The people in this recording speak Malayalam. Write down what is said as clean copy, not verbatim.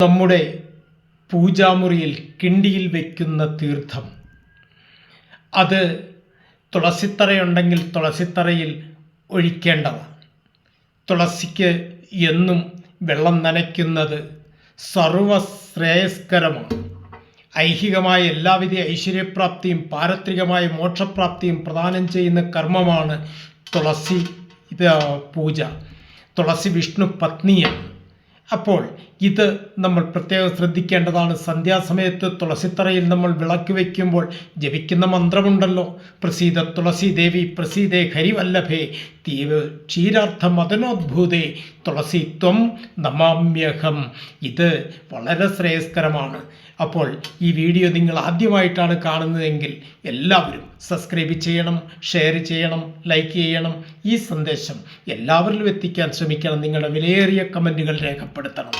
നമ്മുടെ പൂജാമുറിയിൽ കിണ്ടിയിൽ വയ്ക്കുന്ന തീർത്ഥം, അത് തുളസിത്തറയുണ്ടെങ്കിൽ തുളസിത്തറയിൽ ഒഴിക്കേണ്ടതാണ്. തുളസിക്ക് എന്നും വെള്ളം നനയ്ക്കുന്നത് സർവശ്രേയസ്കരമാണ്. ഐഹികമായ എല്ലാവിധ ഐശ്വര്യപ്രാപ്തിയും പാരത്രികമായ മോക്ഷപ്രാപ്തിയും പ്രദാനം ചെയ്യുന്ന കർമ്മമാണ് തുളസി പൂജ. തുളസി വിഷ്ണു പത്നിയാണ്. അപ്പോൾ ഇത് നമ്മൾ പ്രത്യേകം ശ്രദ്ധിക്കേണ്ടതാണ്. സന്ധ്യാസമയത്ത് തുളസിത്തറയിൽ നമ്മൾ വിളക്ക് വയ്ക്കുമ്പോൾ ജപിക്കുന്ന മന്ത്രമുണ്ടല്ലോ, പ്രസീദ തുളസി ദേവി പ്രസീദേ ഹരിവല്ലഭേ ക്ഷീരാർത്ഥ മദനോദ്ഭൂതേ തുളസി ത്വം നമാമ്യഹം. ഇത് വളരെ ശ്രേയസ്കരമാണ്. അപ്പോൾ ഈ വീഡിയോ നിങ്ങൾ ആദ്യമായിട്ടാണ് കാണുന്നതെങ്കിൽ എല്ലാവരും സബ്സ്ക്രൈബ് ചെയ്യണം, ഷെയർ ചെയ്യണം, ലൈക്ക് ചെയ്യണം. ഈ സന്ദേശം എല്ലാവരിലും എത്തിക്കാൻ ശ്രമിക്കണം. നിങ്ങളുടെ വിലയേറിയ കമൻറ്റുകൾ രേഖപ്പെടുത്തണം.